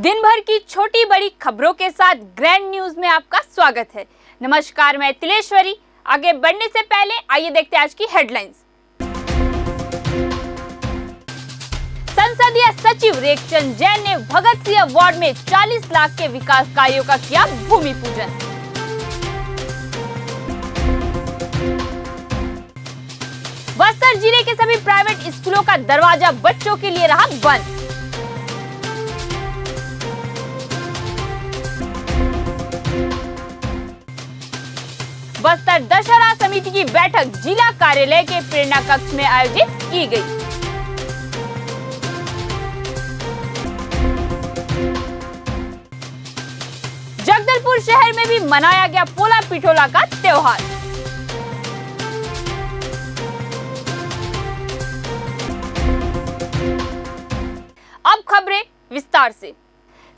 दिन भर की छोटी बड़ी खबरों के साथ ग्रैंड न्यूज में आपका स्वागत है। नमस्कार, मैं तिलेश्वरी। आगे बढ़ने से पहले आइए देखते हैं आज की हेडलाइंस। संसदीय सचिव रेखचंद जैन ने भगत सिंह वार्ड में 40 लाख के विकास कार्यों का किया भूमि पूजन। बस्तर जिले के सभी प्राइवेट स्कूलों का दरवाजा बच्चों के लिए रहा बंद। बस्तर दशहरा समिति की बैठक जिला कार्यालय के प्रेरणा कक्ष में आयोजित की गई। जगदलपुर शहर में भी मनाया गया पोला पिठोला का त्योहार। अब खबरें विस्तार से।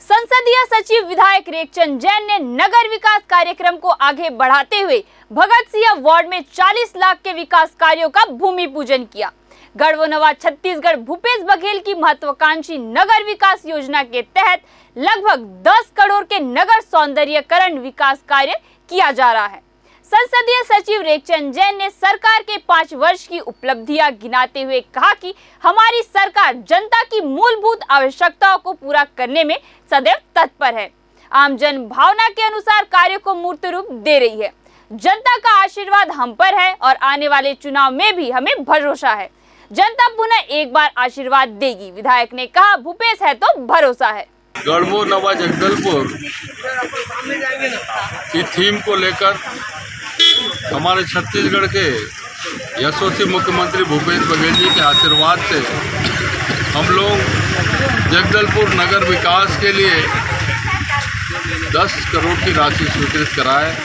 संसदीय सचिव विधायक रेखचंद जैन ने नगर विकास कार्यक्रम को आगे बढ़ाते हुए भगत सिंह वार्ड में 40 लाख के विकास कार्यों का भूमि पूजन किया। गढ़वोनवा छत्तीसगढ़ भूपेश बघेल की महत्वाकांक्षी नगर विकास योजना के तहत लगभग 10 करोड़ के नगर सौंदर्यीकरण विकास कार्य किया जा रहा है। संसदीय सचिव रेखचंद जैन ने सरकार के 5 वर्ष की उपलब्धियां गिनाते हुए कहा कि हमारी सरकार जनता की मूलभूत आवश्यकताओं को पूरा करने में सदैव तत्पर है। आम जन भावना के अनुसार कार्यों को मूर्त रूप दे रही है। जनता का आशीर्वाद हम पर है और आने वाले चुनाव में भी हमें भरोसा है। जनता पुनः एक बार आशीर्वाद देगी। विधायक ने कहा, भूपेश है तो भरोसा है। गढ़वोनवा जगदलपुर की थीम को लेकर हमारे छत्तीसगढ़ के यशस्वी मुख्यमंत्री भूपेश बघेल जी के आशीर्वाद से हम लोग जगदलपुर नगर विकास के लिए 10 करोड़ की राशि स्वीकृत कराए।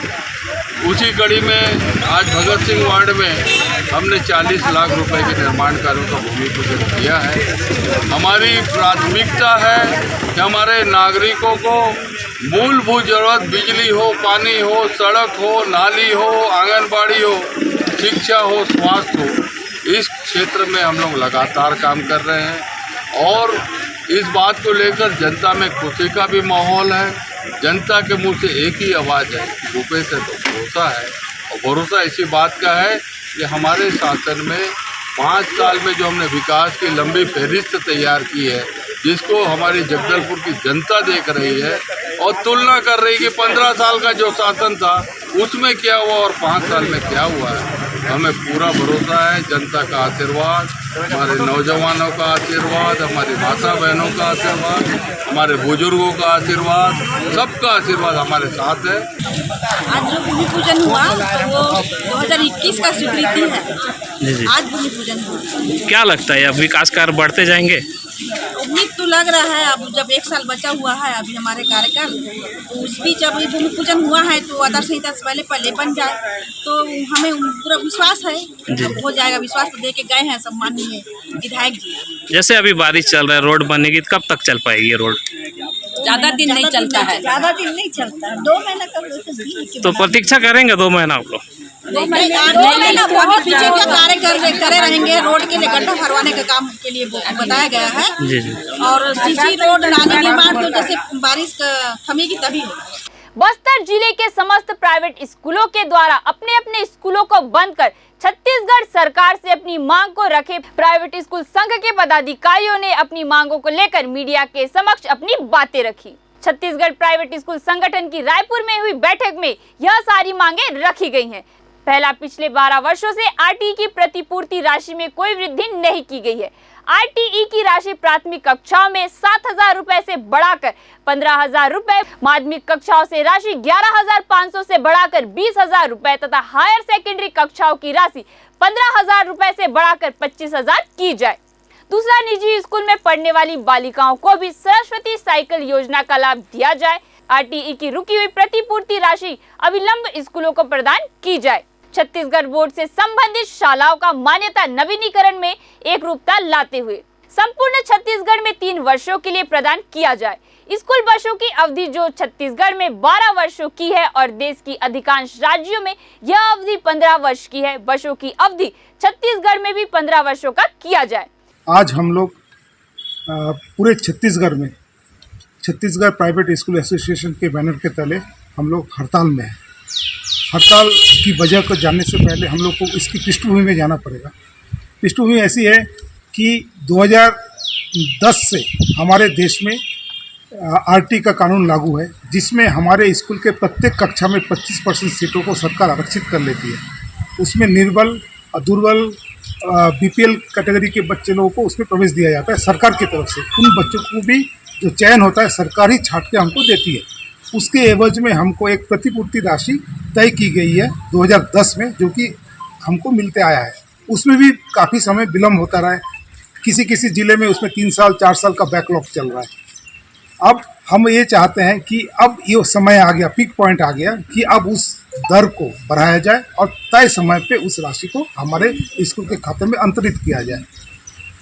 उसी कड़ी में आज भगत सिंह वार्ड में हमने 40 लाख रुपए के निर्माण कार्यों का भूमि पूजन किया है। हमारी प्राथमिकता है कि हमारे नागरिकों को मूलभूत जरूरत बिजली हो, पानी हो, सड़क हो, नाली हो, आंगनबाड़ी हो, शिक्षा हो, स्वास्थ्य हो, इस क्षेत्र में हम लोग लगातार काम कर रहे हैं और इस बात को लेकर जनता में खुशी का भी माहौल है। जनता के मुंह से एक ही आवाज़ है, भूपेश है तो भरोसा है। और भरोसा इसी बात का है कि हमारे शासन में 5 साल में जो हमने विकास की लंबी फहरिस्त तैयार की है, जिसको हमारी जगदलपुर की जनता देख रही है और तुलना कर रही कि 15 साल का जो शासन था उसमें क्या हुआ और 5 साल में क्या हुआ है। हमें पूरा भरोसा है। जनता का आशीर्वाद, हमारे नौजवानों का आशीर्वाद, हमारी माता बहनों का आशीर्वाद, हमारे बुजुर्गों का आशीर्वाद, सबका आशीर्वाद हमारे साथ है। आज जो भूमि पूजन हुआ वो 2021 का स्वीकृति है। आज भूमि पूजन हुआ। क्या लगता है अब विकास कार्य बढ़ते जाएंगे? उम्मीद तो लग रहा है। अब जब 1 साल बचा हुआ है अभी हमारे कार्यकाल, तो उस बीच अब भूमि पूजन हुआ है तो आदर्श संहिता से पहले बन जाए तो हमें पूरा विश्वास है हो जाएगा। विश्वास तो दे के गए हैं सब माननीय विधायक जी। जैसे अभी बारिश चल रहा है, रोड बनेगी, कब तक चल पाएगी ये रोड? ज़्यादा दिन नहीं चलता है। ज़्यादा दिन नहीं चलता, 2 महीना का। तो प्रतीक्षा करेंगे 2 महीना आप लोग? 2 महीना पीछे क्या करे रहेंगे। रोड के लिए गड्ढा भरवाने का काम के लिए बताया गया है जी जी। और सीसी रोड नाली निर्माण तो जैसे बारिश थमेगी तभी होगा। बस्तर जिले के समस्त प्राइवेट स्कूलों के द्वारा अपने अपने स्कूलों को बंद कर छत्तीसगढ़ सरकार से अपनी मांग को रखे प्राइवेट स्कूल संघ के पदाधिकारियों ने अपनी मांगों को लेकर मीडिया के समक्ष अपनी बातें रखी। छत्तीसगढ़ प्राइवेट स्कूल संगठन की रायपुर में हुई बैठक में यह सारी मांगे रखी गई हैं। पहला, पिछले 12 वर्षों से आरटीई की प्रतिपूर्ति राशि में कोई वृद्धि नहीं की गई है। आरटीई की राशि प्राथमिक कक्षाओं में 7,000 रुपए से बढ़ाकर 15,000 रुपए, माध्यमिक कक्षाओं से राशि 11,500 से बढ़ाकर 20,000 रुपए तथा हायर सेकेंडरी कक्षाओं की राशि 15,000 रुपए से बढ़ाकर 25,000 की जाए। दूसरा, निजी स्कूल में पढ़ने वाली बालिकाओं को भी सरस्वती साइकिल योजना का लाभ दिया जाए। आरटीई की रुकी हुई प्रतिपूर्ति राशि अविलंब स्कूलों को प्रदान की जाए। छत्तीसगढ़ बोर्ड से संबंधित शालाओं का मान्यता नवीनीकरण में एक रूपता लाते हुए संपूर्ण छत्तीसगढ़ में 3 वर्षों के लिए प्रदान किया जाए। स्कूल बसों की अवधि जो छत्तीसगढ़ में 12 वर्षों की है और देश की अधिकांश राज्यों में यह अवधि 15 वर्ष की है, बसों की अवधि छत्तीसगढ़ में भी 15 वर्षों का किया जाए। आज हम लोग पूरे छत्तीसगढ़ में छत्तीसगढ़ प्राइवेट स्कूल एसोसिएशन के बैनर के तले हम लोग हड़ताल में हैं। हड़ताल की वजह को जानने से पहले हम लोग को इसकी पृष्ठभूमि में जाना पड़ेगा। पृष्ठभूमि ऐसी है कि 2010 से हमारे देश में आरटी का कानून लागू है, जिसमें हमारे स्कूल के प्रत्येक कक्षा में 25% सीटों को सरकार आरक्षित कर लेती है। उसमें निर्बल, दुर्बल, बीपीएल कैटेगरी के बच्चे लोगों को उसमें प्रवेश दिया जाता है सरकार की तरफ से। उन बच्चों को भी जो चयन होता है सरकार ही छांट के हमको देती है। उसके एवज में हमको एक प्रतिपूर्ति राशि तय की गई है 2010 में, जो कि हमको मिलते आया है। उसमें भी काफ़ी समय विलम्ब होता रहा है। किसी किसी ज़िले में उसमें 3 साल 4 साल का बैकलॉग चल रहा है। अब हम ये चाहते हैं कि अब ये समय आ गया, पीक पॉइंट आ गया कि अब उस दर को बढ़ाया जाए और तय समय पे उस राशि को हमारे स्कूल के खाते में अंतरित किया जाए।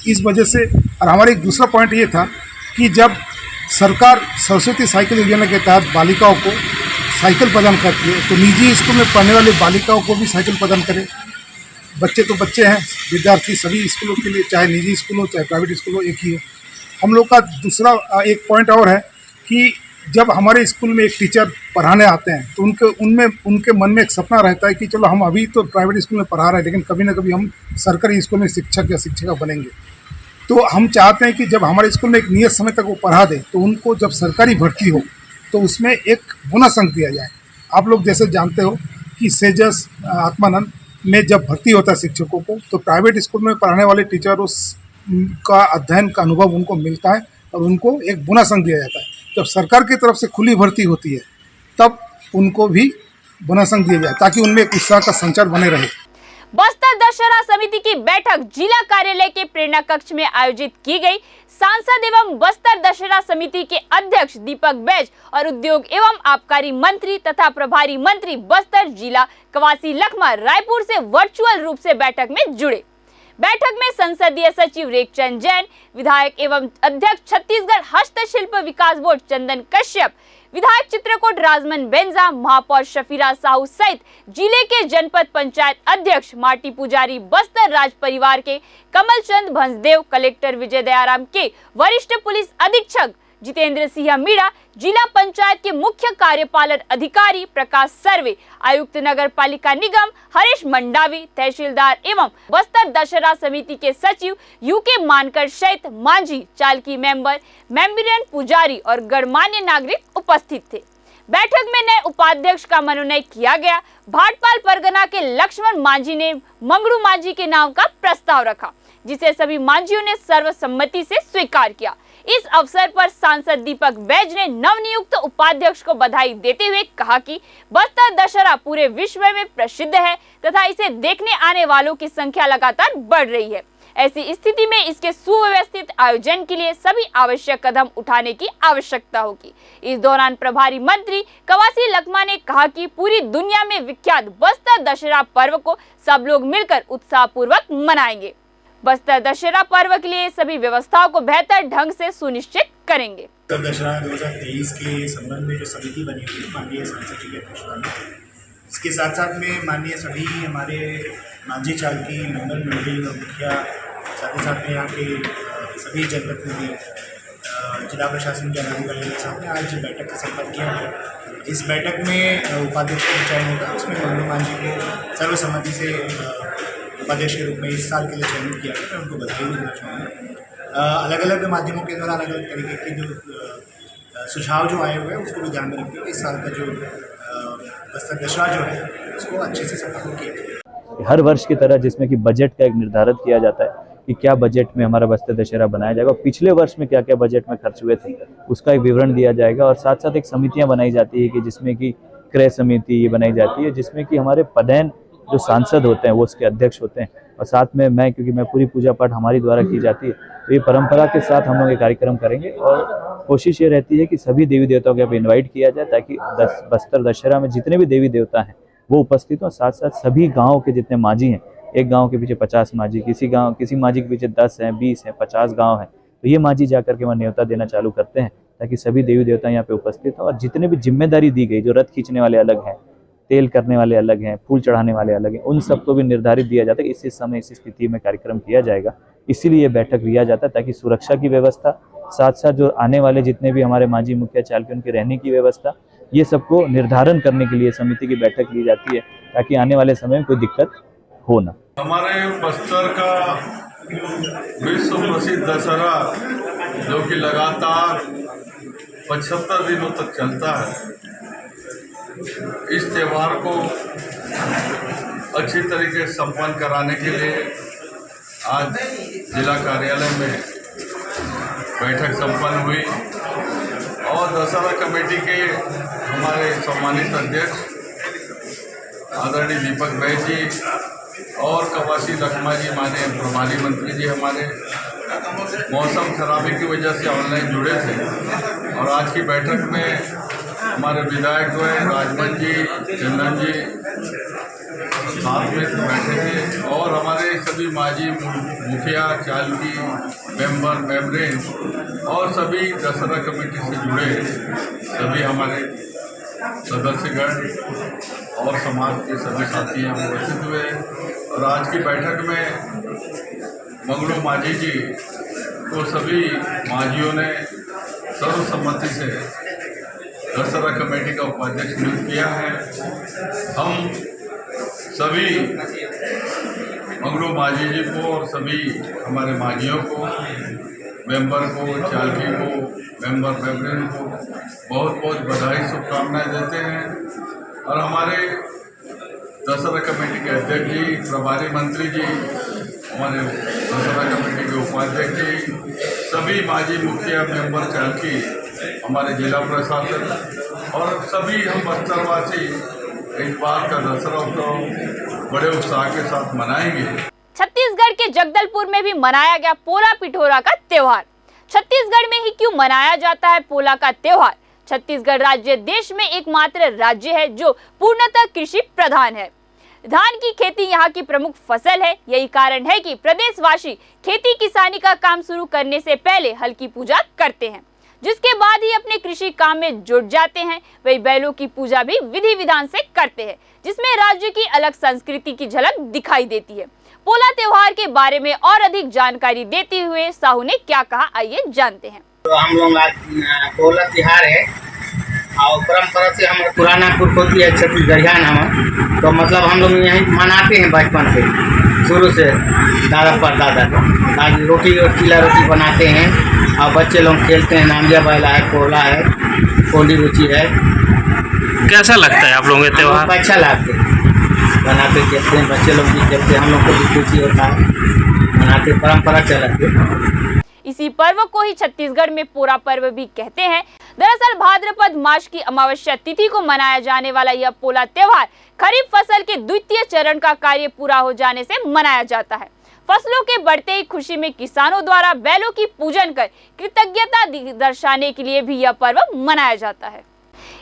इस वजह से, और हमारा एक दूसरा पॉइंट ये था कि जब सरकार सरस्वती साइकिल योजना के तहत बालिकाओं को साइकिल प्रदान करती है, तो निजी स्कूल में पढ़ने वाली बालिकाओं को भी साइकिल प्रदान करें। बच्चे तो बच्चे हैं, विद्यार्थी सभी स्कूलों के लिए, चाहे निजी स्कूल हो चाहे प्राइवेट स्कूल हो, एक ही हो। हम लोग का दूसरा एक पॉइंट और है कि जब हमारे स्कूल में एक टीचर पढ़ाने आते हैं तो उनके मन में एक सपना रहता है कि चलो हम अभी तो प्राइवेट स्कूल में पढ़ा रहे हैं, लेकिन कभी ना कभी हम सरकारी स्कूल में शिक्षक या शिक्षिका बनेंगे। तो हम चाहते हैं कि जब हमारे स्कूल में एक नियत समय तक वो पढ़ा दे, तो उनको जब सरकारी भर्ती हो तो उसमें एक बोनस अंक दिया जाए। आप लोग जैसे जानते हो कि सेजस आत्मानंद में जब भर्ती होता है शिक्षकों को, तो प्राइवेट स्कूल में पढ़ाने वाले टीचर का अध्ययन का अनुभव उनको मिलता है और उनको एक बोनस अंक दिया जाता है। जब सरकार की तरफ से खुली भर्ती होती है तब उनको भी बोनस अंक दिया जाए, ताकि उनमें एक उत्साह का संचार बने रहे। बस्तर दशहरा समिति की बैठक जिला कार्यालय के प्रेरणा कक्ष में आयोजित की गई। सांसद एवं बस्तर दशहरा समिति के अध्यक्ष दीपक बैज और उद्योग एवं आबकारी मंत्री तथा प्रभारी मंत्री बस्तर जिला कवासी लखमा रायपुर से वर्चुअल रूप से बैठक में जुड़े। बैठक में संसदीय सचिव रेखचंद जैन, विधायक एवं अध्यक्ष छत्तीसगढ़ हस्तशिल्प विकास बोर्ड चंदन कश्यप, विधायक चित्रकूट राजमन बेंजा, महापौर शफीरा साहू सहित जिले के जनपद पंचायत अध्यक्ष माटी पुजारी, बस्तर राज परिवार के कमलचंद भंसदेव, कलेक्टर विजय दयाराम के, वरिष्ठ पुलिस अधीक्षक जितेंद्र सिंह मीणा, जिला पंचायत के मुख्य कार्यपालन अधिकारी प्रकाश सर्वे, आयुक्त नगर पालिका निगम हरीश मंडावी, तहसीलदार एवं बस्तर दशहरा समिति के सचिव यूके मानकर सहित मांझी, चालकी मेंबर, मेम्बरियन पुजारी और गणमान्य नागरिक उपस्थित थे। बैठक में नए उपाध्यक्ष का मनोनयन किया गया। भाटपाल परगना के लक्ष्मण मांझी ने मंगड़ू मांझी के नाम का प्रस्ताव रखा, जिसे सभी मांझियों ने सर्वसम्मति से स्वीकार किया। इस अवसर पर सांसद दीपक बैज ने नवनियुक्त उपाध्यक्ष को बधाई देते हुए कहा कि बस्तर दशहरा पूरे विश्व में प्रसिद्ध है तथा इसे देखने आने वालों की संख्या लगातार बढ़ रही है। ऐसी स्थिति में इसके सुव्यवस्थित आयोजन के लिए सभी आवश्यक कदम उठाने की आवश्यकता होगी। इस दौरान प्रभारी मंत्री कवासी लखमा ने कहा कि पूरी दुनिया में विख्यात बस्तर दशहरा पर्व को सब लोग मिलकर उत्साहपूर्वक मनाएंगे। बस्तर दशहरा पर्व के लिए सभी व्यवस्थाओं को बेहतर ढंग से सुनिश्चित करेंगे। बस्तर दशहरा 2023 के संबंध में जो समिति बनी हुई है माननीय सांसद जी के अध्यक्षता में, इसके साथ साथ में माननीय सभी हमारे मांझी चालकी मंडल मंडली और मुखिया, साथ ही साथ में यहाँ के सभी जनप्रतिनिधि, जिला प्रशासन के अधिकारियों के साथ में आज बैठक का संपर्क किया गया। इस बैठक में उपाध्यक्ष का चयन होगा, उसमें मंगलू मांझी को सर्वसम्मति से उपाध्यक्ष के रूप में इस साल के लिए चयनित किया गया। मैं उनको बधाई देना चाहूँगा। अलग अलग माध्यमों के द्वारा अलग अलग तरीके के जो सुझाव जो आए हुए हैं उसको भी ध्यान में रखते हुए इस साल का जो बस्तर दशहरा जो है उसको अच्छे से संपन्न किया जाए। हर वर्ष की तरह जिसमें कि बजट का एक निर्धारित किया जाता है कि क्या बजट में हमारा बस्तर दशहरा बनाया जाएगा और पिछले वर्ष में क्या क्या बजट में खर्च हुए थे उसका एक विवरण दिया जाएगा। और साथ साथ एक समितियाँ बनाई जाती है कि जिसमें कि क्रय समिति बनाई जाती है, जिसमें कि हमारे पदेन जो सांसद होते हैं वो उसके अध्यक्ष होते हैं। और साथ में मैं, क्योंकि मैं पूरी पूजा पाठ हमारी द्वारा की जाती है, तो ये परंपरा के साथ हम लोग ये कार्यक्रम करेंगे। और कोशिश ये रहती है कि सभी देवी देवताओं को इन्वाइट किया जाए ताकि बस्तर दशहरा में जितने भी देवी देवता हैं वो उपस्थित हों। साथ साथ सभी गाँव के जितने मांझी हैं, एक गाँव के पीछे 50 मांझी, किसी मांझी के पीछे 10 हैं, 20 हैं, 50 गाँव हैं, तो ये मांझी जाकर के वहाँ न्योता देना चालू करते हैं ताकि सभी देवी देवता यहाँ पे उपस्थित हों। और जितने भी जिम्मेदारी दी गई, जो रथ खींचने वाले अलग हैं, तेल करने वाले अलग हैं, फूल चढ़ाने वाले अलग हैं, उन सबको भी निर्धारित दिया जाता है कि इस समय इस स्थिति में कार्यक्रम किया जाएगा। इसीलिए ये बैठक लिया जाता है ताकि सुरक्षा की व्यवस्था, साथ साथ जो आने वाले जितने भी हमारे माजी मुखिया चालकी उनकी रहने की व्यवस्था, ये सबको निर्धारण करने के लिए समिति की बैठक ली जाती है ताकि आने वाले समय में कोई दिक्कत हो ना। हमारे बस्तर का विश्व प्रसिद्ध दशहरा जो कि लगातार 75 दिनों तक चलता है, इस त्यौहार को अच्छी तरीके से संपन्न कराने के लिए आज जिला कार्यालय में बैठक संपन्न हुई और दशहरा कमेटी के हमारे सम्मानित अध्यक्ष आदरणीय दीपक भाई जी और कवासी लखमा जी माने प्रभारी मंत्री जी हमारे मौसम खराबी की वजह से ऑनलाइन जुड़े थे और आज की बैठक में हमारे विधायक जो है राजमन जी, चंदन जी साथ में बैठे थे और हमारे सभी माजी मुखिया चालकी मेंबरें और सभी दशहरा कमेटी से जुड़े सभी हमारे सदस्यगण और समाज के सभी साथी यहाँ उपस्थित हुए और आज की बैठक में मंगलू माझी जी को सभी माझियों ने सर्वसम्मति से दशहरा कमेटी का उपाध्यक्ष नियुक्त किया है। हम सभी मंगलू माझी जी को और सभी हमारे माझियों को, मेंबर को, चालकी को, मेंबरें को बहुत बहुत बधाई शुभकामनाएं देते हैं और हमारे दशहरा कमेटी के अध्यक्ष जी, प्रभारी मंत्री जी, हमारे दशहरा कमेटी के उपाध्यक्ष जी, सभी माजी मुखिया, मेंबर, चालकी, हमारे जिला प्रशासन और सभी हम बस्तरवासी इस बार का दशहरा उत्सव बड़े उत्साह के साथ मनाएंगे। छत्तीसगढ़ के जगदलपुर में भी मनाया गया पोला पिठोरा का त्योहार। छत्तीसगढ़ में ही क्यों मनाया जाता है पोला का त्योहार? छत्तीसगढ़ राज्य देश में एकमात्र राज्य है जो पूर्णतः कृषि प्रधान है। धान की खेती यहाँ की प्रमुख फसल है। यही कारण है कि प्रदेशवासी खेती किसानी का काम शुरू करने से पहले हल की पूजा करते हैं, जिसके बाद ही अपने कृषि काम में जुट जाते हैं। वही बैलों की पूजा भी विधि विधान से करते हैं, जिसमें राज्य की अलग संस्कृति की झलक दिखाई देती है। पोला त्योहार के बारे में और अधिक जानकारी देते हुए साहू ने क्या कहा, आइए जानते हैं। तो हम लोग आज पोला त्योहार है और परंपरा से हमारे पुराना पुरखोती है छत्तीसगढ़िया नाम, तो मतलब हम लोग यहीं मनाते हैं बचपन से, शुरू से दादा परदादा। आज रोटी और चीला रोटी बनाते हैं और बच्चे लोग खेलते हैं। नामिया बैला है, पोला है, कोली रुचि है। कैसा लगता है आप लोगों के त्योहार? अच्छा लगता है, बनाते देखते हैं, बच्चे लोग भी देखते हैं, हम लोग को भी खुशी होता है, मनाते, परंपरा चलाते हैं। इसी पर्व को ही छत्तीसगढ़ में पोरा पर्व भी कहते हैं। दरअसल भाद्रपद मास की अमावस्या तिथि को मनाया जाने वाला यह पोला त्योहार खरीफ फसल के द्वितीय चरण का कार्य पूरा हो जाने से मनाया जाता है। फसलों के बढ़ते ही खुशी में किसानों द्वारा बैलों की पूजन कर कृतज्ञता दर्शाने के लिए भी यह पर्व मनाया जाता है।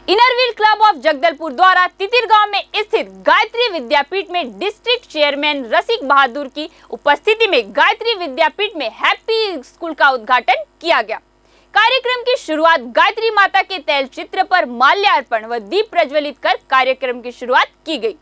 इनरव्हील क्लब ऑफ जगदलपुर द्वारा तितिर गांव में स्थित गायत्री विद्यापीठ में डिस्ट्रिक्ट चेयरमैन रसिक बहादुर की उपस्थिति में गायत्री विद्यापीठ में हैप्पी स्कूल का उद्घाटन किया गया। कार्यक्रम की शुरुआत गायत्री माता के तैल चित्र पर माल्यार्पण व दीप प्रज्वलित कर कार्यक्रम की शुरुआत की गई।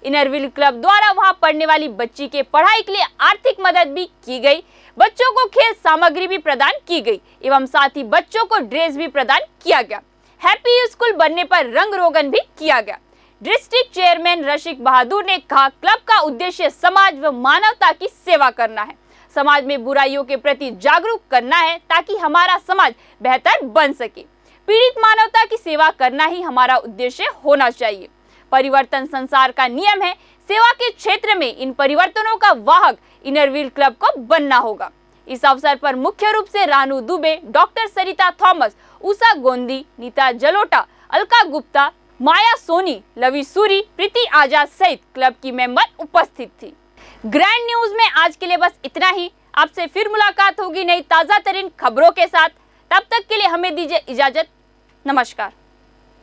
इनरव्हील क्लब द्वारा वहां पढ़ने वाली बच्ची के पढ़ाई के लिए आर्थिक मदद भी की गई। बच्चों को खेल सामग्री भी प्रदान की गई एवं साथ ही बच्चों को ड्रेस भी प्रदान किया गया। हैप्पी स्कूल बनने पर रंग रोगन भी किया गया। डिस्ट्रिक्ट चेयरमैन रसिक बहादुर ने कहा, क्लब का उद्देश्य समाज व मानवता की सेवा करना है। समाज में बुराइयों के प्रति जागरूक करना है ताकि हमारा समाज बेहतर बन सके। पीड़ित मानवता की सेवा करना ही हमारा उद्देश्य होना चाहिए। परिवर्तन संसार का नियम है। सेवा के क्षेत्र में इन परिवर्तनों का वाहक इनरव्हील क्लब को बनना होगा। इस अवसर पर मुख्य रूप से रानू दुबे, डॉक्टर सरिता थॉमस, उषा गोंदी, नीता जलोटा, अलका गुप्ता, माया सोनी, लवी सूरी, प्रीति आजाद सहित क्लब की मेंबर उपस्थित थी। ग्रैंड न्यूज में आज के लिए बस इतना ही। आपसे फिर मुलाकात होगी नई ताजा तरीन खबरों के साथ। तब तक के लिए हमें दीजिए इजाजत। नमस्कार।